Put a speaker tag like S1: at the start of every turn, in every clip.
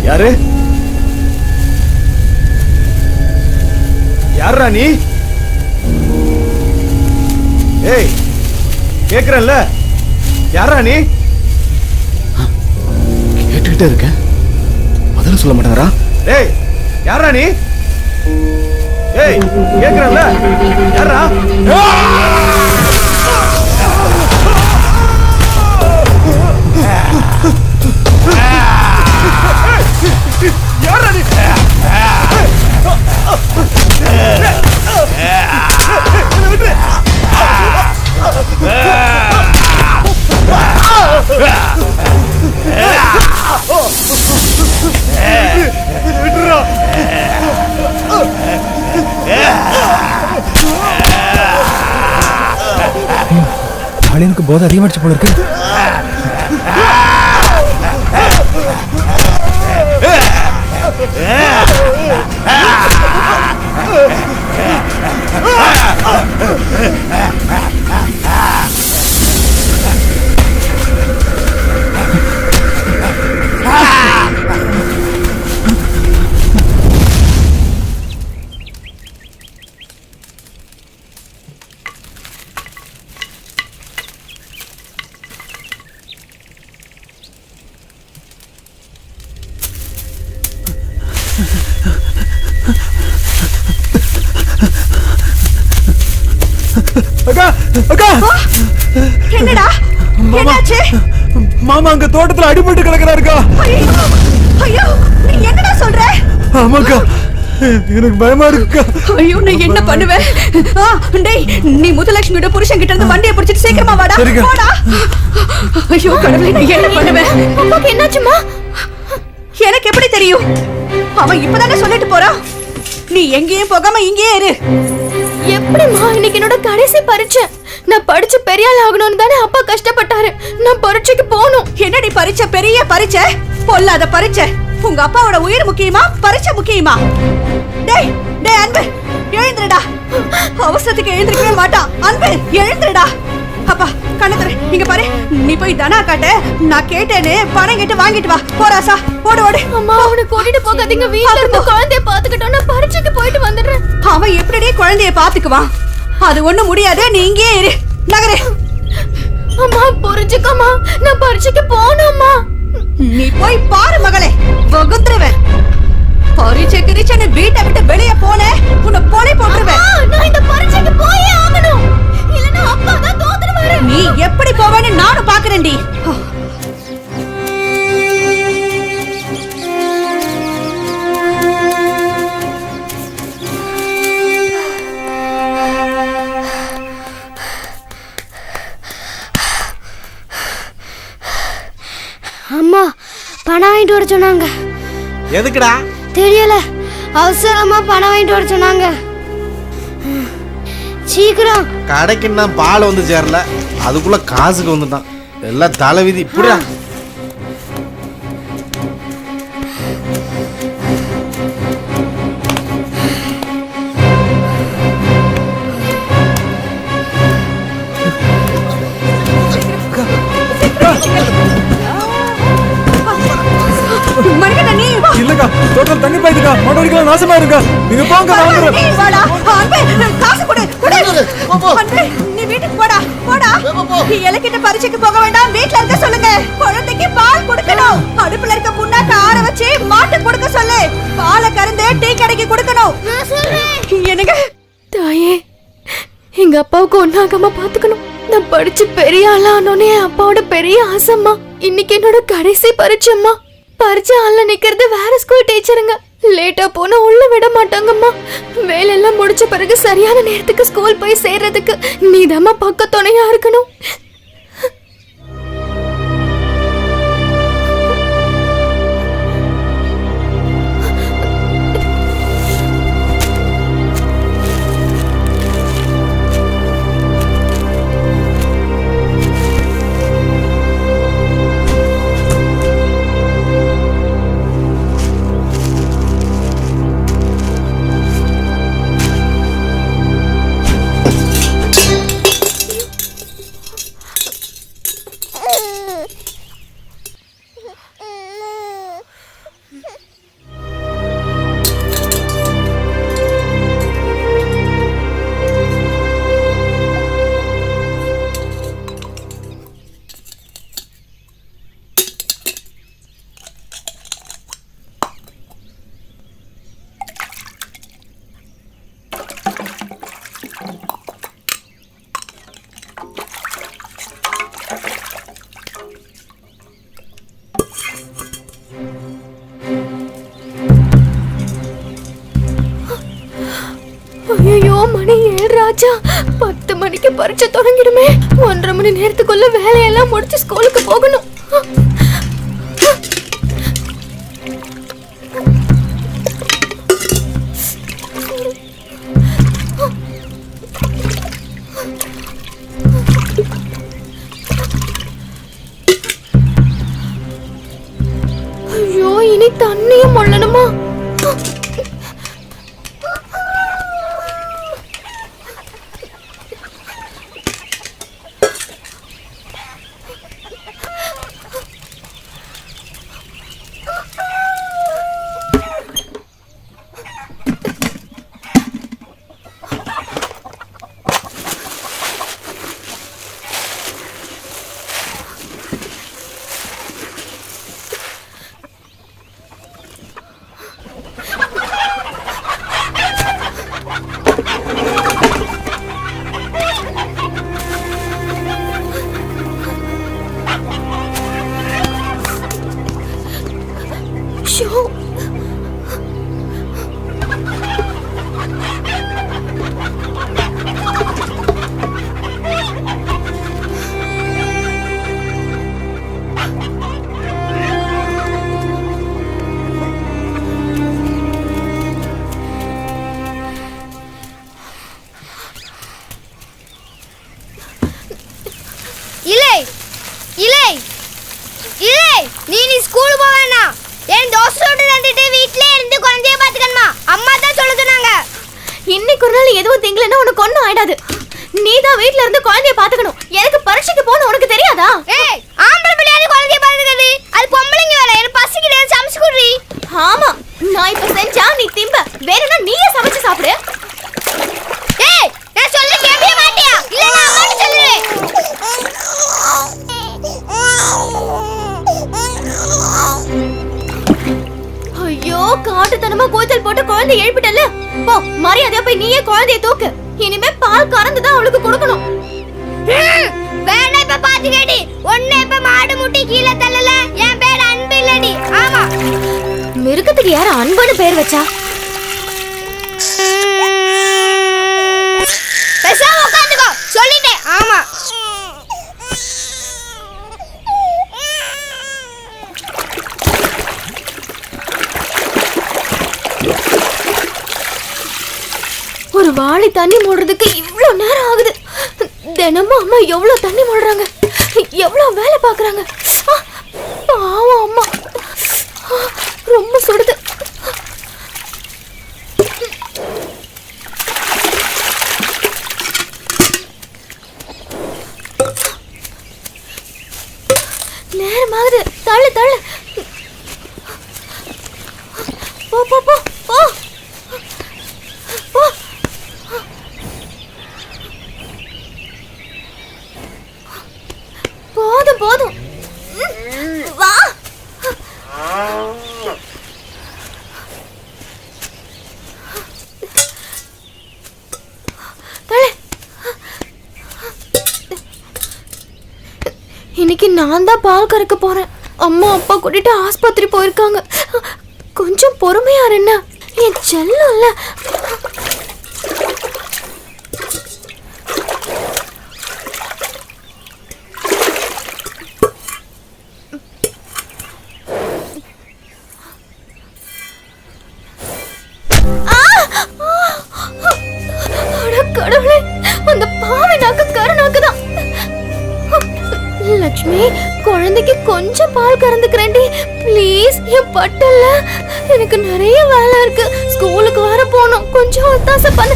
S1: யாரு? யாரா நீ? ஏய், கேக்குறல்ல, யாரா நீ?
S2: கேட்டுக்கிட்டே இருக்கேன், பதில் சொல்ல மாட்டாரா?
S1: ஏய், யாரா நீ? ஏய், கேக்குறல்ல, யாரா? யாரா நீ?
S2: எனக்கு போதை அதிகமாச்சு போல இருக்கு. அக்கா, அக்கா,
S3: என்னடா? என்னாச்சு?
S2: மாமா அங்க தோட்டத்துல அடிபட்டு கிடக்குறாருக்கா.
S3: ஐயோ, நீ என்னடா சொல்ற?
S2: ஆமாக்கா, எனக்கு பயமா இருக்குக்கா.
S3: ஐயோ, நான் என்ன பண்ணுவேன்? டேய், நீ முத்துலட்சுமியோட புருஷன் கிட்ட இருந்து வண்டியை பிடிச்சிட்டு சீக்கிரமா வாடா. போடா. ஐயோ கடவுளே, நான் என்ன பண்ணுவேன்? அப்பாக்கு என்னாச்சுமா? எனக்கு எப்படி தெரியும்? அவன் இப்பதானே சொல்லிட்டு போறான். நீ எங்கேயும் போகாம இங்கேயே இரு.
S4: எப்படிமா? இன்னைக்கு என்னோட கடைசி பரீட்சை. நான் படிச்சு பெரிய ஆள் ஆகணும்னு தானே அப்பா கஷ்டப்பட்டாரு. நான் பரீட்சைக்கு போகணும்.
S3: என்னடி பரீட்சை? பெரிய பரீட்சை? பொல்லாத பரீட்சை. உங்க அப்பாவோட உயிர் முக்கியமா, பரீட்சை முக்கியமா? டேய் டேய் அன்பு, எழுந்துடா. அவசரத்துக்கு எழுந்திருக்கவே மாட்டான். அன்பு, எழுந்துடா. அப்பா கண்ணத்துல இங்க பாரு. நீ போய் தனா காட்ட, நான் கேட்டேன்னு பணம் கேட்டு வாங்கிட்டு வா. போராசா, ஓடு ஓடு.
S4: அம்மா, அவனை கூட்டிட்டு போகாதீங்க. வீட்ல இருந்து குழந்தைய பாத்துக்கிட்டோம். நான் பரீட்சைக்கு போயிட்டு வந்துடுறேன்.
S3: அவன் எப்படியே குழந்தைய பாத்துக்குவான்? அது ஒண்ணும் முடியாது. நீ இங்கே இரு. நகரே.
S4: அம்மா புரிஞ்சுக்கம்மா, நான் பரீட்சைக்கு போகணும்மா.
S3: நீ போய் பாரு மகளே, வகுந்துருவேன். பரீட்சை கிரிச்சனை வீட்டை விட்டு வெளியே போன உன்னை போனை போட்டுருவேன்.
S4: நான் இந்த பரீட்சைக்கு போயே ஆகணும். இல்லனா அப்பா தான் தோத்துடுவாரு.
S3: நீ எப்படி போவேன்னு நானும் பாக்குறேன்டி.
S4: அம்மா பணம் வாங்கிட்டு வர சொன்னாங்க.
S5: எதுக்குடா?
S4: தெரியல, அவசரமா பணம் வாங்கிட்டு வர சொன்னாங்க. சீக்கிரம்.
S5: கடைக்கு நான் பால் வந்து சேரல, அதுக்குள்ள காசுக்கு வந்துட்டான். எல்லாம் தலைவிதி. இப்படியா?
S2: இல்லக்கா, தோட்டத்துல தண்ணி பாய்துக்கா. மண்டோடிக்கலாம் நாசமா இருக்கா. நீங்க போங்க, நான் வந்துறேன்.
S3: நீ வாடா. அன்பே, காசு கொடு. கொடு. அன்பே, நீ வீட்டுக்கு போடா. போடா. நீ இலக்கிட்ட பரீட்சைக்கு போக வேண்டாம். வீட்ல இருக்க சொல்லுங்க. குழந்தைக்கு பால் கொடுக்கணும். அடுப்புல இருக்க புண்ணாக்க ஆற வச்சு மாட்டு கொடுக்க சொல்லு. பாலை கறந்து டீ கடைக்கு கொடுக்கணும். என்னங்க?
S4: தாயே, எங்க அப்பாவுக்கு ஒன்னாகாம பாத்துக்கணும். நான் படிச்சு பெரிய ஆளானோனே அப்பாவோட பெரிய ஆசைம்மா. இன்னைக்கு என்னோட கடைசி பரீட்சைம்மா. பரீட்சை ஆள்ல நிக்கிறது வேற ஸ்கூல் டீச்சருங்க. லேட்டா போனா உள்ள விட மாட்டாங்கம்மா. வேலையெல்லாம் முடிச்ச பிறகு சரியான நேரத்துக்கு ஸ்கூல் போய் சேர்றதுக்கு நீதாம்மா பக்க துணையா இருக்கணும். ஐயோ மணி 7 ராஜா. 10 மணிக்கு பரீட்சை தொடங்கிடுமே. 1.5 மணி நேரத்துக்குள்ள வேலையெல்லாம் முடிச்சு ஸ்கூலுக்கு போகணும். ஐயோ இனி தண்ணியும் மொள்ளணுமா? ஷோ
S6: இலை இலை இலை நீ ஸ்கூல் போவேனா? என் தோசையோட வந்துட்டு வீட்லயே இருந்து குழந்தைய பாத்துக்கணுமா? அம்மா தான் சொல்ல சொன்னாங்க.
S4: இன்னைக்கு ஒரு நாள் எதுவும் திங்கலன்னா உனக்கு ஒண்ணும் ஆயிடாது. நீ தான் வீட்ல இருந்து குழந்தைய பாத்துக்கணும். எனக்கு பரீட்சைக்கு போன உனக்கு தெரியாதா?
S6: ஏய், ஆம்பளை பிள்ளையாரு குழந்தைய பாத்துக்கிறது அது பொம்பளைங்க வேலை. எனக்கு பசிக்குது, சமைச்சு குடுறி.
S4: ஆமா, நான் இப்ப செஞ்சா நீ திம்ப. வேணும்னா நீயே சமைச்சு சாப்பிடு.
S6: ஏய், நான் சொல்ல கேட்கவே மாட்டியா? இல்ல நான் அம்மாட்ட சொல்லுவேன்.
S4: ஐயோ காட்டுத்தனமா கூச்சல் போட்டு குழந்தை எழுப்பிட்டல. போ மரியாதையா போய் நீயே குழந்தைய தூக்கு. இனிமே பால் கறந்துதான் அவளுக்கு கொடுக்கணும்.
S6: வேணா இப்ப பாத்துக்கடி. ஒண்ணு இப்ப மாடு முட்டி கீழே தள்ளல. என் பேர் அன்பு இல்லடி. ஆமா,
S4: மிருகத்துக்கு யார அன்புன்னு பேர் வச்சா?
S6: பேசாம உட்காந்துக்கோ சொல்லிட்டேன். ஆமா,
S4: ஒரு வாளி தண்ணி மூடுறதுக்கு இவ்ளோ நேரம் ஆகுது. தினமும் அம்மா எவ்வளவு தண்ணி மூடுறாங்க, எவ்வளவு வேலை பாக்குறாங்க. பாவம் அம்மா, ரொம்ப சுடுது. நேரமாகுது, தள்ளு தள்ளு. போ போ போ போ போ. போதும் போதும், வா. தள்ளு. இன்னைக்கு நான் தான் பால் கறக்க போறேன். அம்மா அப்பா கூட்டிட்டு ஆஸ்பத்திரி போயிருக்காங்க. கொஞ்சம் பொறுமையா என்ன, என் செல்லம்ல. கடவுளே, அந்த பாவை நாக்கு கருநாக்குதான். லட்சுமி, குழந்தைக்கு கொஞ்சம் பால் கறந்துக்கிறேன்டி ப்ளீஸ். என் பட்டல்ல எனக்கு நிறைய வேலை இருக்கு. ஸ்கூலுக்கு வர போகணும். கொஞ்சம் ஒத்தாசை பண்ணு.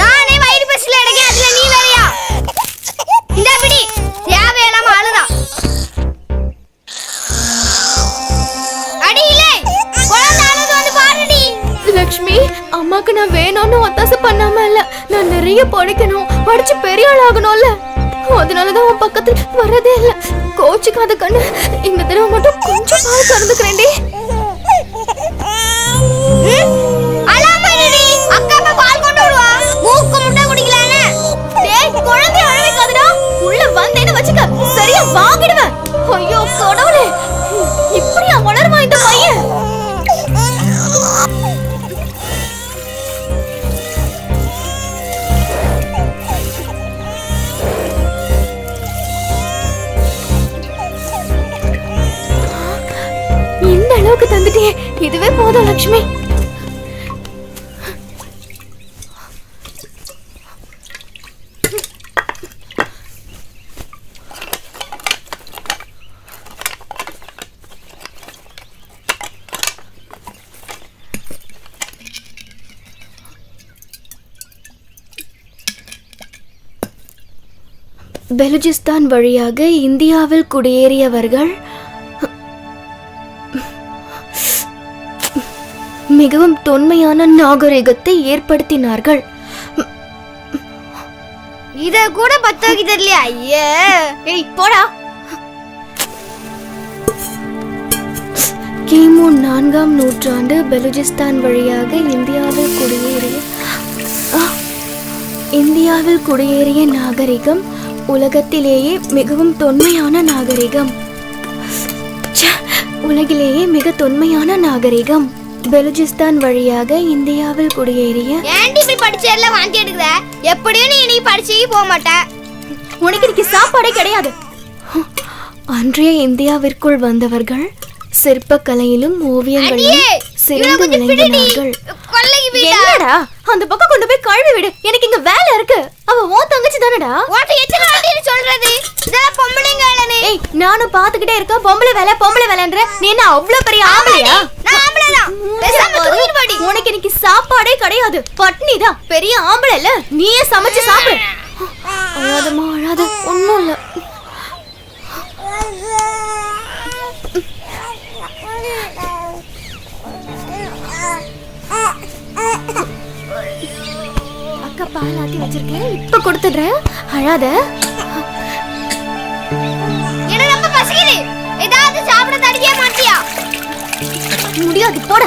S6: நானே வயிறு பசில எடுக்க, அதுல நீ வேலையா? இந்த பிடி தேவையில்லாம அழுதா. அடி இல்லை, குழந்தை அழுது வந்து பாருடி.
S4: லட்சுமி, அம்மாக்கு நான் வேணும்னு ஒத்தாசை பண்ணாம இல்ல. நான் நிறைய படிக்கணும், படிச்சு பெரிய ஆள் ஆகணும்ல. அதனாலதான் உன் பக்கத்துல வரதே இல்ல. கோச்சுக்காத கண்ணு, இந்த தடவை மட்டும் கொஞ்சம் பால் கறந்துக்கிறேன்டி.
S6: அழாம இருடி, அக்கா அப்பா பால் கொண்டு வருவா. மூக்கு முட்டை குடிக்கலானே.
S4: டேய், குழந்தை அழ வைக்காதடா. உள்ள வந்தேன்னு வச்சுக்க. சரியா வா. இதுவே போதும் லக்ஷ்மி. பெலுஜிஸ்தான் வழியாக இந்தியாவில் குடியேறியவர்கள் மிகவும் தொன்மையான நாகரிகத்தை ஏற்படுத்தினார்கள்.
S6: இத கூட பத்த வைக்க தெரியலையா? ஐயே,
S4: ஏய் போடா. கிமு 4ஆம் நூற்றாண்டு பெலுஜிஸ்தான் வழியாக இந்தியாவில் குடியேறிய நாகரிகம் உலகத்திலேயே மிகவும் தொன்மையான நாகரிகம். உலகிலேயே மிக தொன்மையான நாகரிகம். பெலுஜிஸ்தான் வழியாக இந்தியாவில் குடியேறிய.
S6: ஏன்டி இப்படி படிச்சேர்ல வாந்தி எடுக்குற? எப்படியும் நீ படிச்சு போக மாட்ட.
S4: உனக்கு இன்னைக்கு சாப்பாடே கிடையாது. அன்றைய இந்தியாவிற்குள் வந்தவர்கள் சிற்பக்கலையிலும் ஓவியங்களிலும் சிறந்து விளங்கினார்கள். என்னடா அந்த பக்கம் கொண்டு போய் கழுவி விடு. எனக்கு இங்க வேலை இருக்கு. அவ ஓ தங்கச்சி தானடா.
S6: உன்கிட்ட எத்தனை வாட்டி சொல்றது? இதெல்லாம் பொம்பளைங்க வேலைனே.
S4: ஏய் நானும் பாத்துக்கிட்டே இருக்க. பொம்பளை வேலைன்ற நீ என்ன அவ்வளவு பெரிய ஆம்பளையா?
S6: நான் ஆம்பளை தான். பேசாம தூக்கிட்டு போடி.
S4: உனக்கு இன்னைக்கு சாப்பாடே கிடையாது. பட்னி தான். பெரிய ஆம்பளை இல்ல. நீயே சமைச்சு சாப்பிடு. அழாதம்மா அழாத. ஒண்ணும் இல்ல. அக்கா பால் ஆத்தி வச்சிருக்கேன். இப்ப கொடுத்துடுறேன். அழாத.
S6: எனக்கு ரொம்ப பசிக்குது. ஏதாவது சாப்பிட தடிக்க மாட்டியா?
S4: முடியாது போட.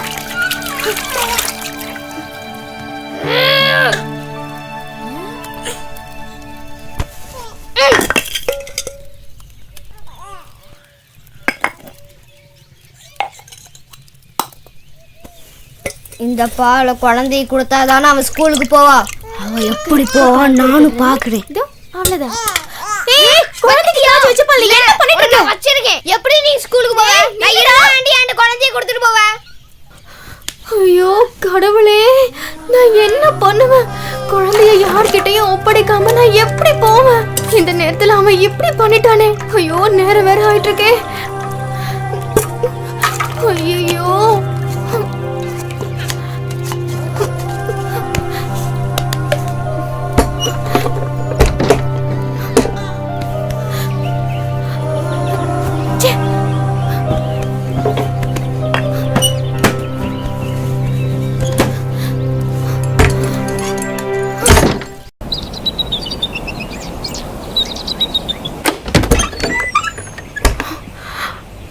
S6: இந்த பாலை குழந்தைக்கு கொடுத்தாதானே அவன் ஸ்கூலுக்கு போவா. அவன் எப்படி போவான் நானும் பாக்குறேன்.
S4: அவ்வளவுதான். ஏய் குழந்தைக்கு யாச்சு வச்சு பால் என்ன பண்ணிட்டு இருக்க?
S6: வச்சிருக்கேன். எப்படி நீ ஸ்கூலுக்கு போவ? நான் இரவாண்டி அந்த குழந்தையை கொடுத்துட்டு போவேன்.
S4: ஐயோ கடவுளே, நான் என்ன பண்ணுவேன்? குழந்தைய யார்கிட்டயும் ஒப்படைக்காம நான் எப்படி போவேன்? இந்த நேரத்துல அவன் இப்படி பண்ணிட்டானே. ஐயோ நேரம் வேற ஆயிட்டு இருக்கே. ஐயோ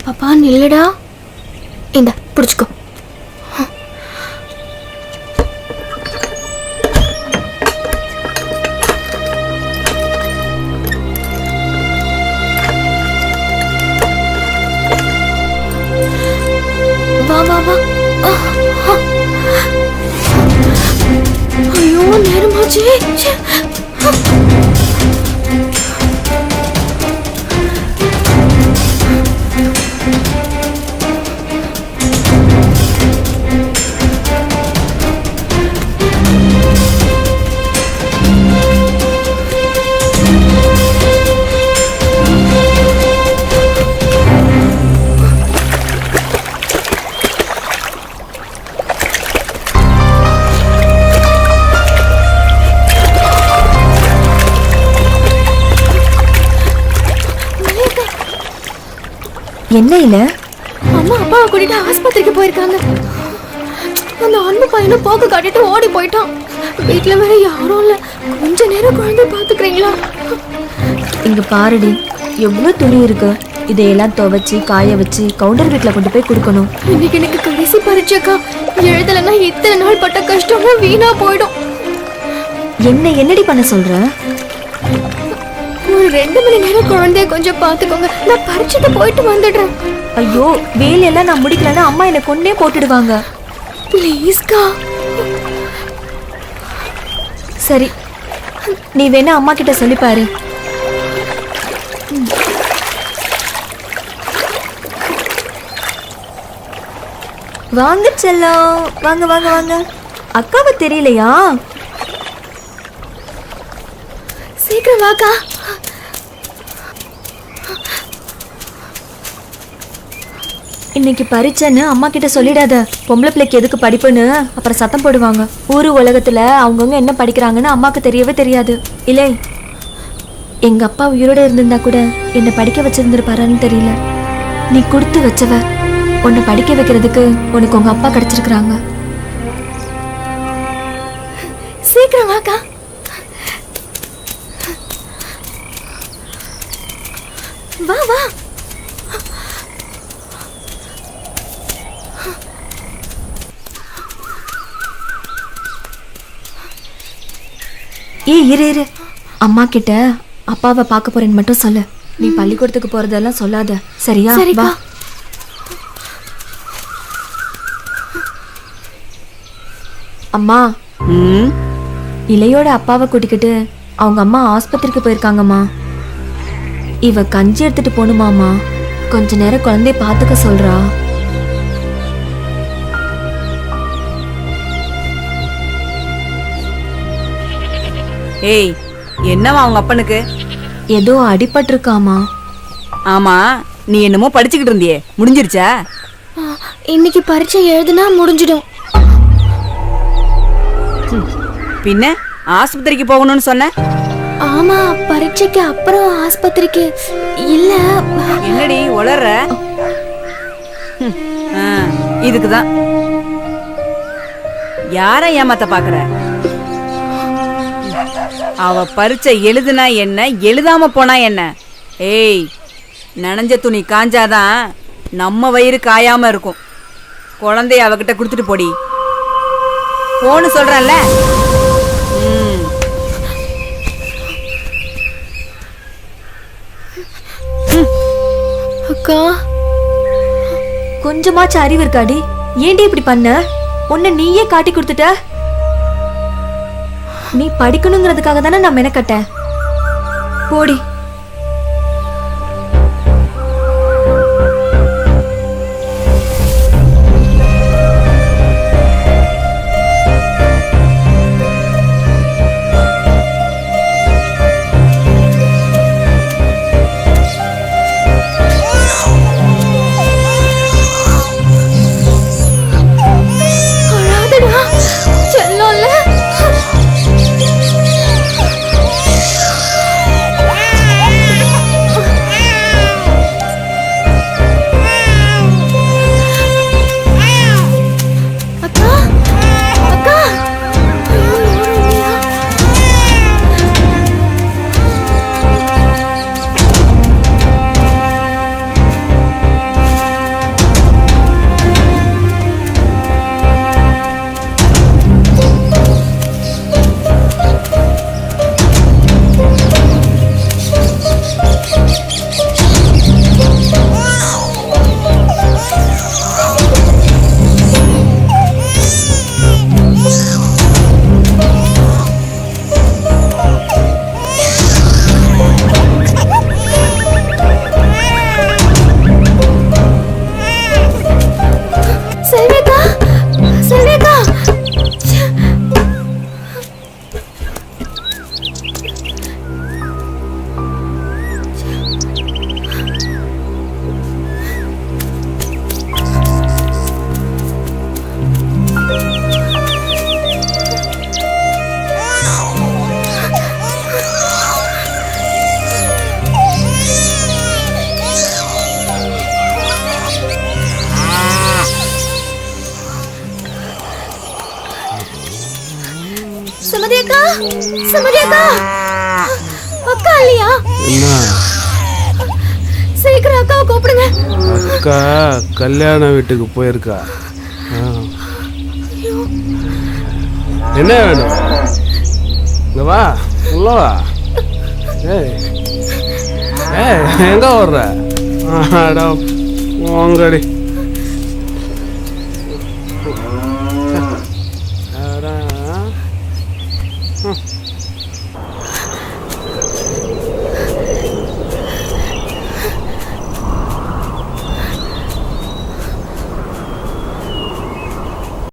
S4: பாப்பா நில்லுடா. இந்த பிடிச்சுக்கோ. வா வா வா. ஐயோ நேரமாச்சு.
S3: என்ன இல்ல?
S4: அம்மா அப்பாவை கூட்டிட்டு ஆஸ்பத்திரிக்கு போயிருக்காங்க. அந்த அன்பு பையனும் போக்கு காட்டிட்டு ஓடி போயிட்டான். வீட்டுல வேற யாரும் இல்ல. கொஞ்ச நேரம் குழந்தை பாத்துக்கிறீங்களா?
S3: இங்க பாருடி, எவ்வளவு துணி இருக்கு. இதையெல்லாம் துவைச்சு காய வச்சு கவுண்டர் வீட்டுல கொண்டு போய் கொடுக்கணும்.
S4: இன்னைக்கு எனக்கு கடைசி பரீட்சைக்கா. எழுதலைன்னா இத்தனை நாள் பட்ட கஷ்டமும் வீணா போயிடும்.
S3: என்னடி பண்ண சொல்ற?
S4: ஒரு 2 மணி நேரம் குழந்தைய கொஞ்சம் பாத்துக்கோங்க. நான் பரீட்சைக்கு போயிட்டு வந்துடுறேன்.
S3: ஐயோ வேலையெல்லாம் நான் முடிக்கலன்னா அம்மா என்னை கொன்னே போட்டுடுவாங்க.
S4: ப்ளீஸ்க்கா.
S3: சரி நீ வேணா அம்மா கிட்ட சொல்லி பாரு.
S7: வாங்க செல்லம், வாங்க வாங்க வாங்க. அக்காவை தெரியலையா?
S4: சீக்கிரம் வாக்கா.
S7: இன்னைக்கு பரீட்சைன்னு அம்மா கிட்ட சொல்லிடாத. பொம்பளை பிள்ளைக்கு எதுக்கு படிப்புன்னு அப்புறம் சத்தம் போடுவாங்க. ஊரு உலகத்துல அவங்கவுங்க என்ன படிக்கிறாங்கன்னு அம்மாக்கு தெரியவே தெரியாது. இல்லை, எங்க அப்பா உயிரோட இருந்திருந்தா கூட என்னை படிக்க வச்சிருந்திருப்பாரான்னு தெரியல. நீ கொடுத்து வச்சவ. உன்னை படிக்க வைக்கிறதுக்கு உனக்கு உங்க அப்பா கிடைச்சிருக்கிறாங்க.
S4: சீக்கிரம் வாக்கா. வா வா.
S7: இரு இரு, அம்மா கிட்ட அப்பாவை பார்க்க போறேன்னு மட்டும் சொல்லு. நீ பள்ளிக்கூடத்துக்கு போறதெல்லாம் சொல்லாத, சரியா?
S4: சரிக்கா.
S7: வா. அம்மா, இளையோட அப்பாவை கூட்டிக்கிட்டு அவங்க அம்மா ஆஸ்பத்திரிக்கு போயிருக்காங்கம்மா. இவ கஞ்சி எடுத்துட்டு போணுமாமா. கொஞ்ச நேரம் குழந்தைய பாத்துக்க சொல்றா.
S8: ஏய், என்னவா அவங்க அப்பனுக்கு?
S7: ஏதோ அடிபட்டிருக்காமா.
S8: ஆமா, நீ என்னமோ படிச்சுக்கிட்டு இருந்தியே, முடிஞ்சிருச்சா?
S4: இன்னைக்கு பரீட்சை எழுதுனா முடிஞ்சிடும்.
S8: பின்ன ஆஸ்பத்திரிக்கு போகணும்னு சொன்ன?
S4: ஆமா, பரீட்சைக்கு அப்புறம் ஆஸ்பத்திரிக்கு. இல்ல,
S8: என்னடி உளற? இதுக்குதான் யார ஏமாத்த பாக்குற? அவ பரீட்சை எழுதுனா என்ன, எழுதாம போனா என்ன? ஏய், நனைஞ்ச துணி காஞ்சாதான் நம்ம வயிறு காயாம இருக்கும். குழந்தைய அவகிட்ட கொடுத்துட்டு போடி. போன்னு சொல்றேன்ல.
S4: அக்கா,
S7: கொஞ்சமாச்சு அறிவு இருக்காடி? ஏன்டி இப்படி பண்ண? உன்னை நீயே காட்டி கொடுத்துட்ட. நீ படிக்கணுங்கிறதுக்காக தானே நான் மெனக்கட்டேன். போடி.
S4: அழாதடா செல்லோல்ல. அக்கா, அக்கா. ஐயோ, யாரும் இல்லையா? செல்விக்கா, செல்விக்கா. சுமதி அக்கா, சுமதி அக்கா. அக்கா இல்லையா? சீக்கிரம் அக்காவை கூப்பிடுங்க.
S9: அக்கா கல்யாண வீட்டுக்கு போயிருக்கா. என்ன வேணும்? இங்க வா, உள்ள வா. ஏய் ஏய், எங்க வர்ற? போங்கடி.